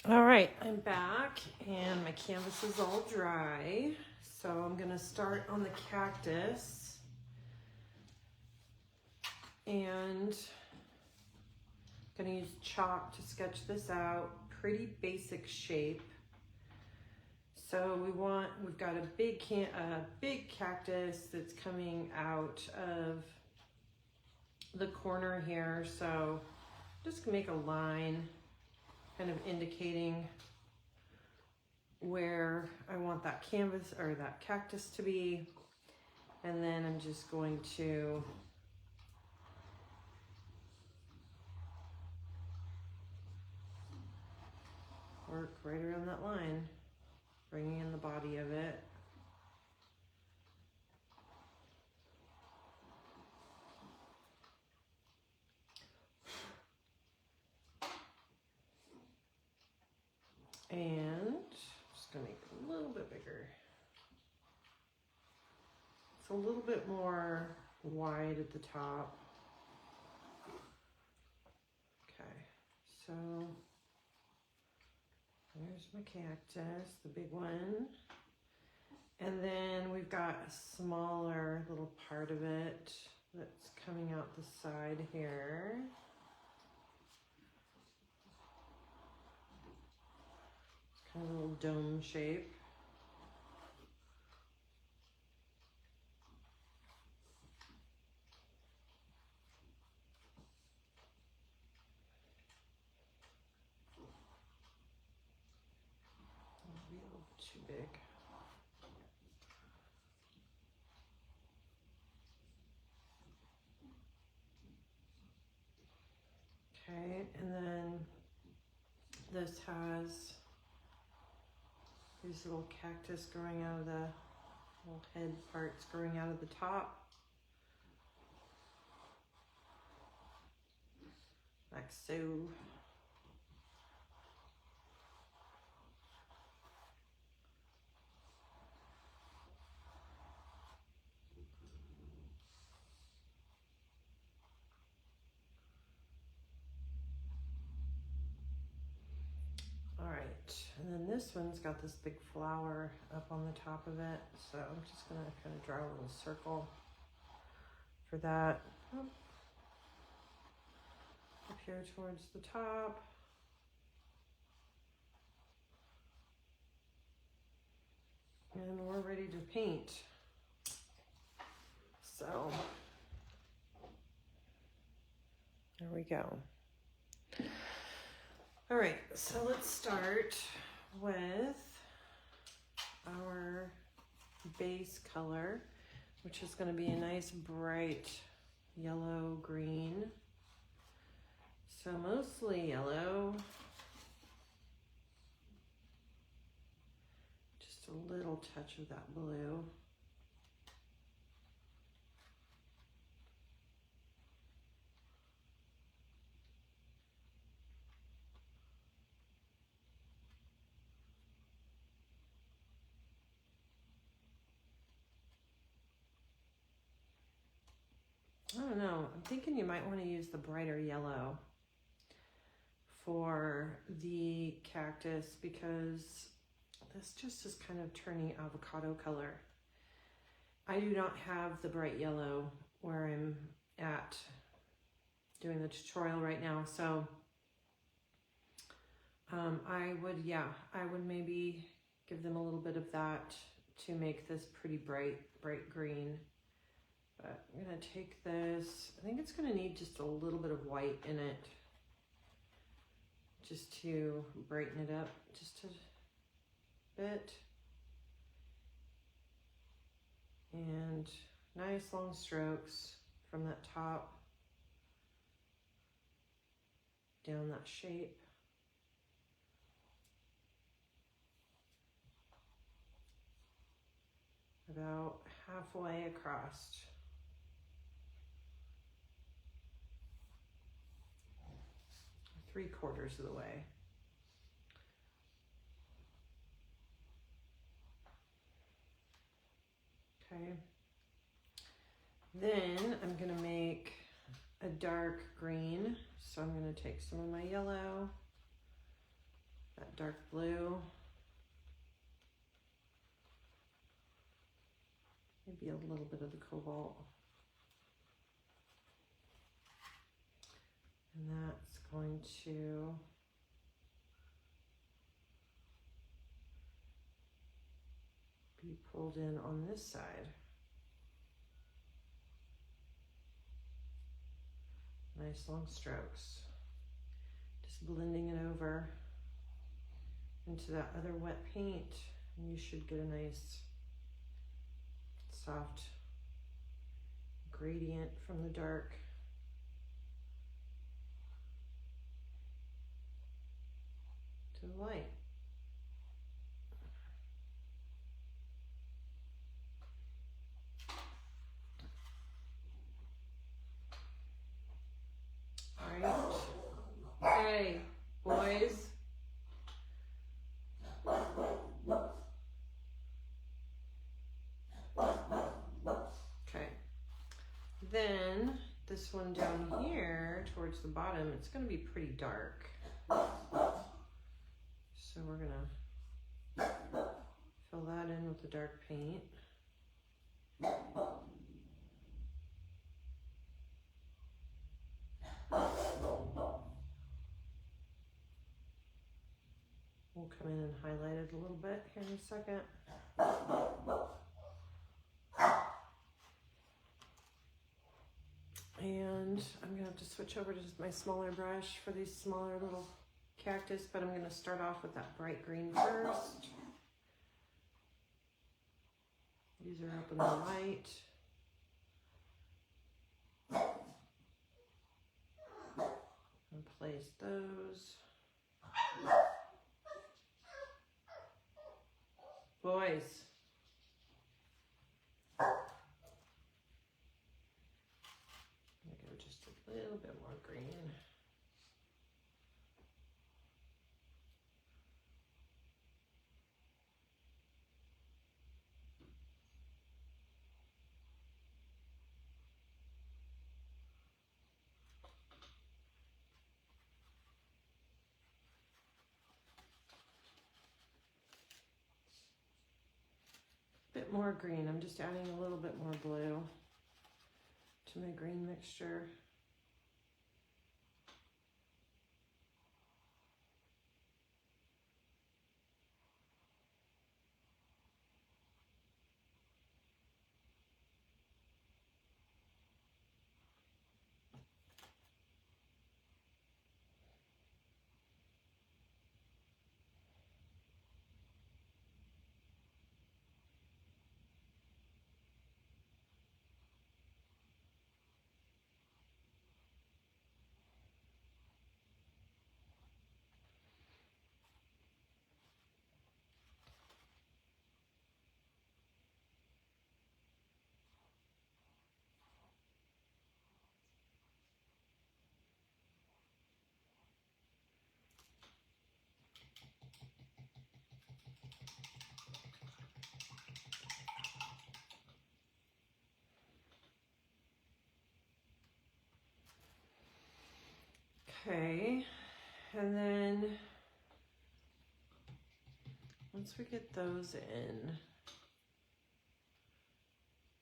All right, I'm back and my canvas is all dry. So I'm gonna start on the cactus and I'm gonna use chalk to sketch this out. Pretty basic shape. So we've got a big cactus that's coming out of the corner here. So just make a line kind of indicating where I want that canvas or that cactus to be. And then I'm just going to work right around that line, bringing in the body of it. And just gonna make it a little bit bigger. It's a little bit more wide at the top. Okay, so there's my cactus, the big one. And then we've got a smaller little part of it that's coming out the side here. It's kind of a little dome shape. Maybe a little too big. Okay, and then this has these little cactus growing out of the little head parts growing out of the top. Like so. All right, and then this one's got this big flower up on the top of it. So I'm just gonna kind of draw a little circle for that. Up here towards the top. And we're ready to paint. So there we go. All right, so let's start with our base color, which is going to be a nice bright yellow green. So mostly yellow. Just a little touch of that blue. I don't know, I'm thinking you might want to use the brighter yellow for the cactus because this just is kind of turning avocado color. I do not have the bright yellow where I'm at doing the tutorial right now, so I would maybe give them a little bit of that to make this pretty bright green. But I'm gonna take this, I think it's gonna need just a little bit of white in it just to brighten it up just a bit. And nice long strokes from that top down that shape. About halfway across. Three-quarters of the way. Okay. Then I'm gonna make a dark green. So I'm gonna take some of my yellow, that dark blue. Maybe a little bit of the cobalt. And that's going to be pulled in on this side. Nice long strokes. Just blending it over into that other wet paint, and you should get a nice soft gradient from the dark to the light. All right. Hey, boys. Okay. Then this one down here towards the bottom, it's going to be pretty dark. So we're going to fill that in with the dark paint. We'll come in and highlight it a little bit here in a second. And I'm gonna have to switch over to my smaller brush for these smaller little cactus, but I'm gonna start off with that bright green first. These are up in the light. And place those. Boys. I'm gonna go just a little bit more green. Bit more green. I'm just adding a little bit more blue to my green mixture. Okay, and then once we get those in,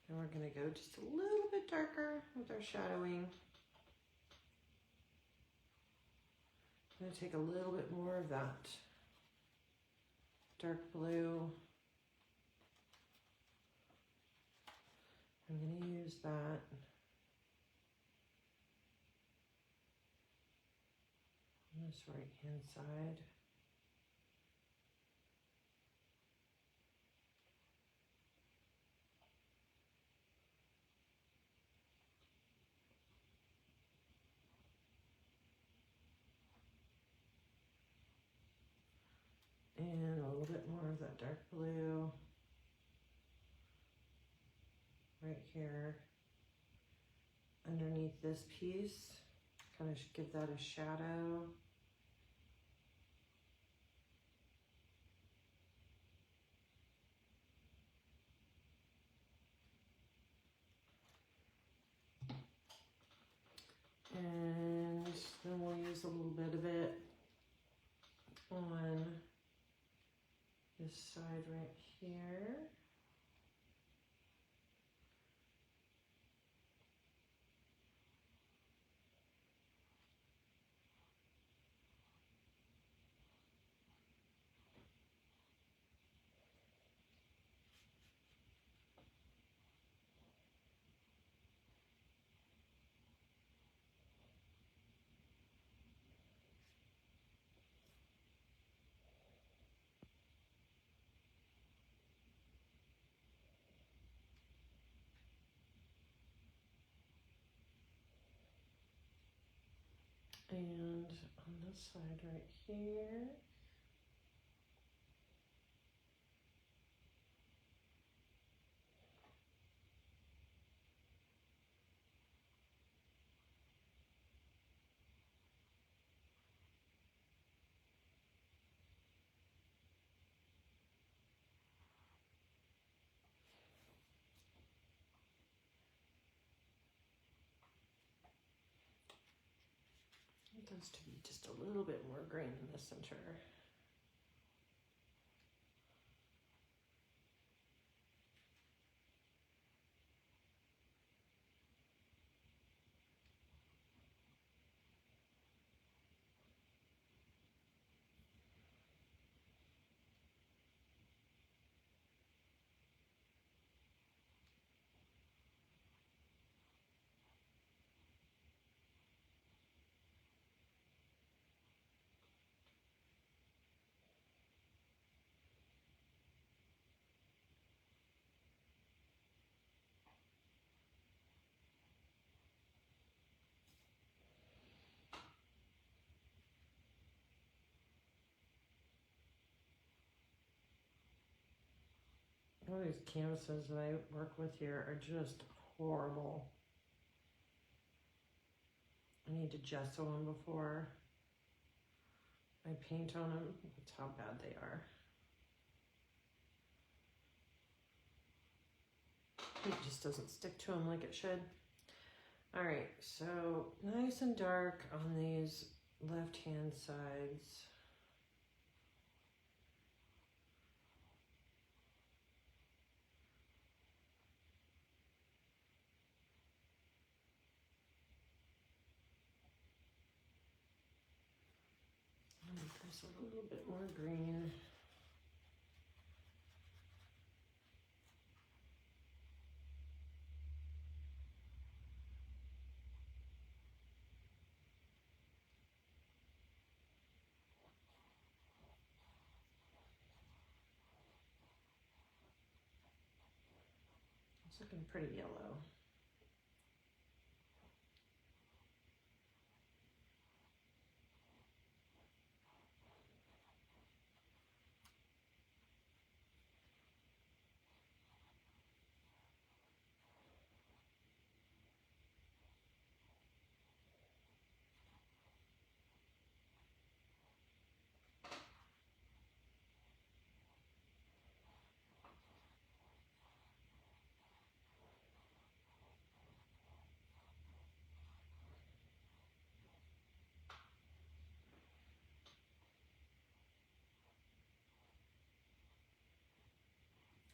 then we're gonna go just a little bit darker with our shadowing. I'm gonna take a little bit more of that dark blue. I'm gonna use that. On this right hand side. And a little bit more of that dark blue right here underneath this piece. Kind of give that a shadow. And then we'll use a little bit of it on this side right here. And on this side right here. It wants to be just a little bit more green in the center. All these canvases that I work with here are just horrible. I need to gesso them before I paint on them. That's how bad they are. It just doesn't stick to them like it should. All right, so nice and dark on these left-hand sides. Make this a little bit more green. It's looking pretty yellow.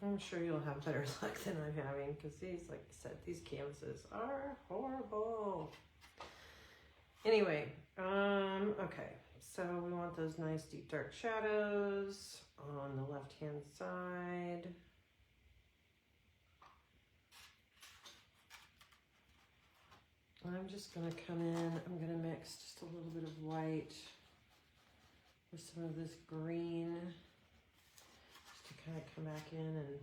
I'm sure you'll have better luck than I'm having because these, like I said, these canvases are horrible. Anyway, okay, so we want those nice deep dark shadows on the left-hand side. I'm just gonna come in, I'm gonna mix just a little bit of white with some of this green. Kind of come back in and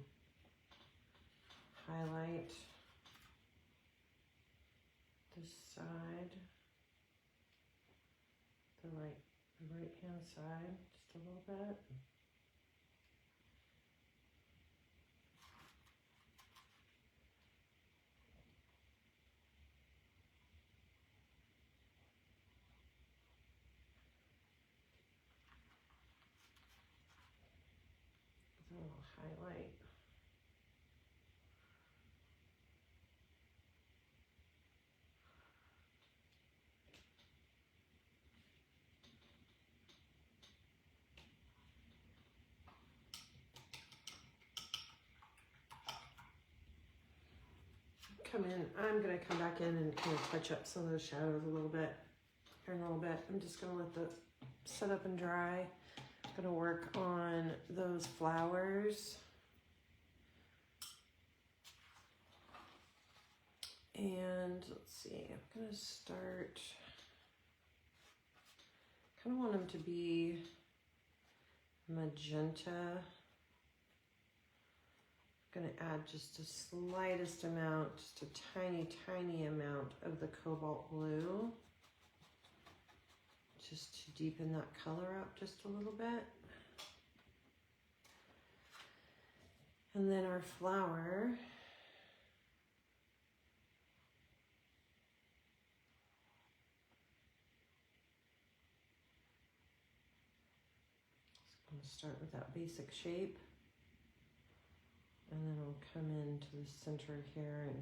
highlight this side, the right hand side, just a little bit. A little highlight. come in. I'm gonna come back in and kind of touch up some of those shadows a little bit. Here in a little bit. I'm just gonna let the set up and dry. I'm gonna work on those flowers. And let's see, I'm gonna start, kind of want them to be magenta. I'm gonna add just the slightest amount, just a tiny, tiny amount of the cobalt blue, just to deepen that color up just a little bit. And then our flower, I'm gonna start with that basic shape, and then I'll come into the center here and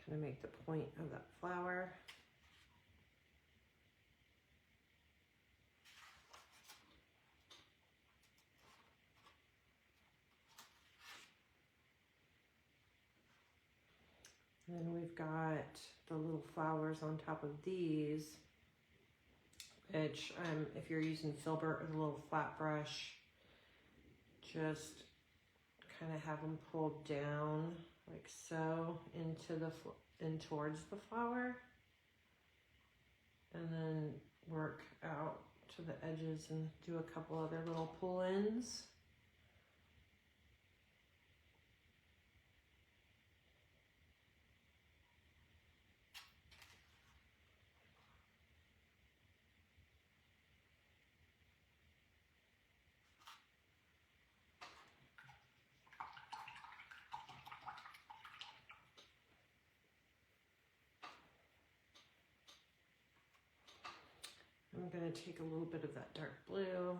kind of make the point of that flower. And then we've got the little flowers on top of these, which if you're using filbert with a little flat brush, just kind of have them pulled down like so into the in towards the flower, and then work out to the edges and do a couple other little pull-ins. I'm going to take a little bit of that dark blue,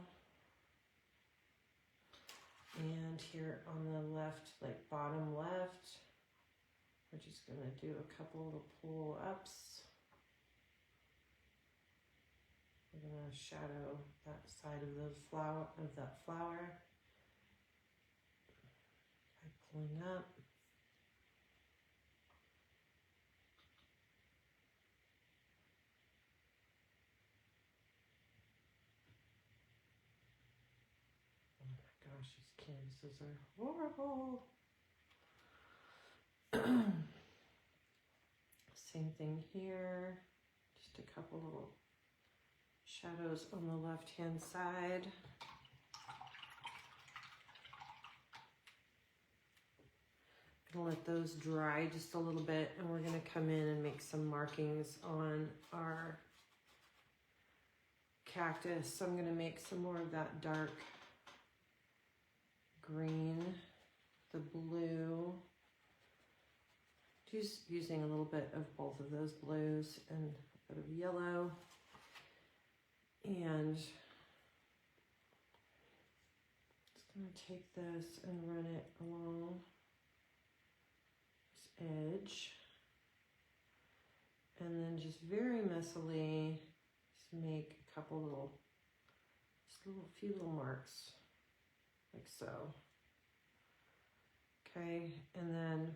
and here on the left, like bottom left, we're just going to do a couple little pull ups. We're going to shadow that side of the flower, that flower by pulling up. Gosh, these canvases are horrible. Same thing here. Just a couple little shadows on the left-hand side. Gonna let those dry just a little bit, and we're gonna come in and make some markings on our cactus. So I'm gonna make some more of that dark green, the blue, just using a little bit of both of those blues and a bit of yellow, and just gonna take this and run it along this edge, and then just very messily just make a couple little, few little marks. Like so. Okay, and then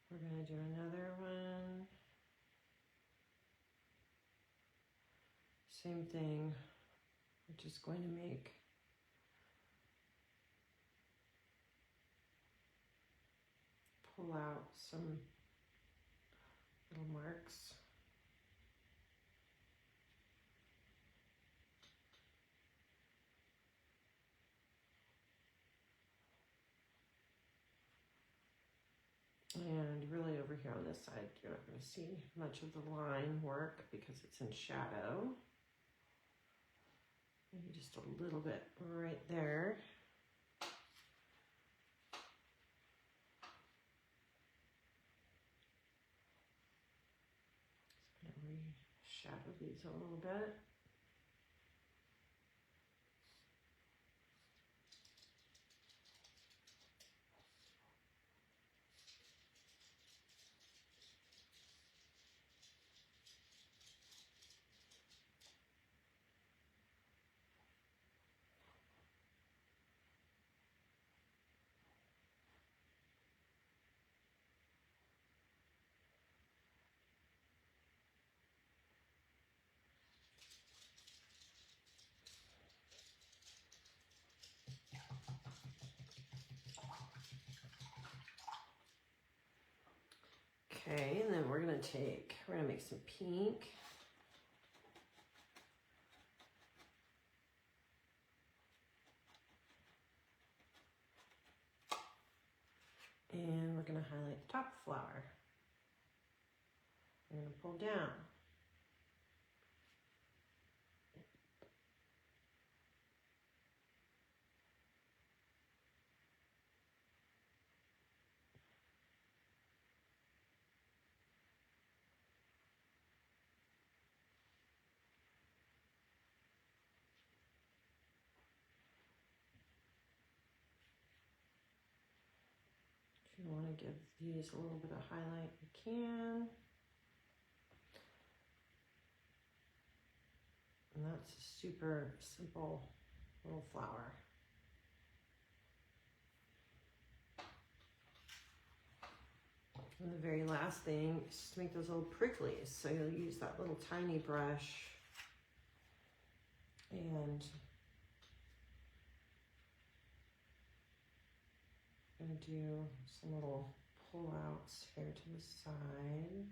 we're going to do another one. Same thing. We're just going to make pull out some little marks. And really over here on this side, you're not going to see much of the line work because it's in shadow. Maybe just a little bit right there. Just going to re-shadow these a little bit. Okay, and then we're gonna make some pink. And we're gonna highlight the top flower. We're gonna pull down. If you want to give these a little bit of highlight, you can. And that's a super simple little flower. And the very last thing is to make those little pricklies. So you'll use that little tiny brush and I'm going to do some little pull-outs here to the side.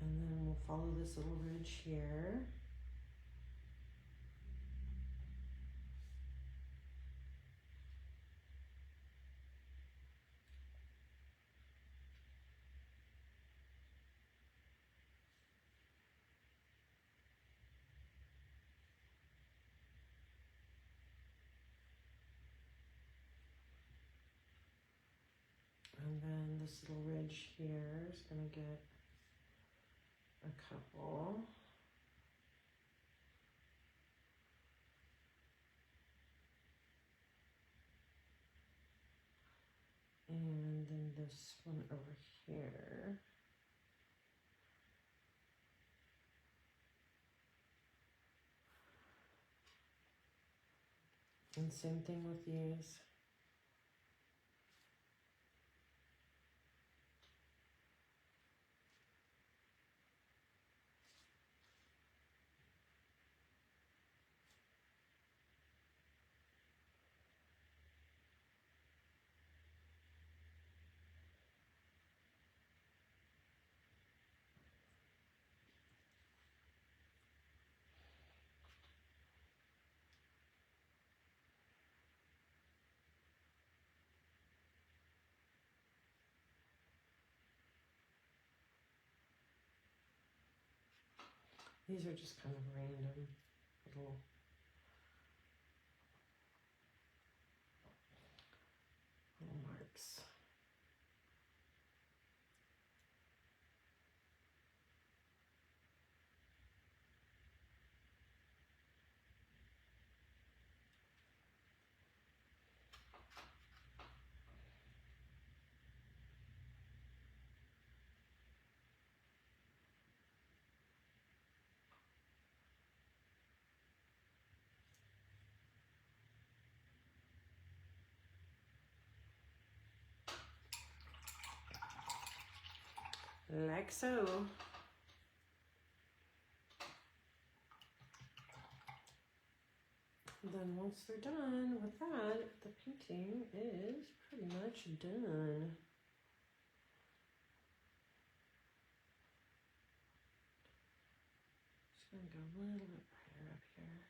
And then we'll follow this little ridge here. And then this little ridge here is going to get a couple. And then this one over here. And same thing with these. These are just kind of random little marks. Like so. Then once they're done with that, the painting is pretty much done. Just gonna go a little bit brighter up here.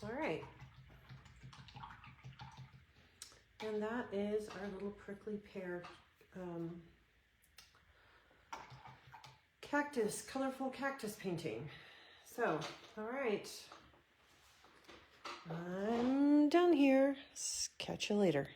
All right. And that is our little prickly pear colorful cactus painting. So, all right. I'm done here. Catch you later.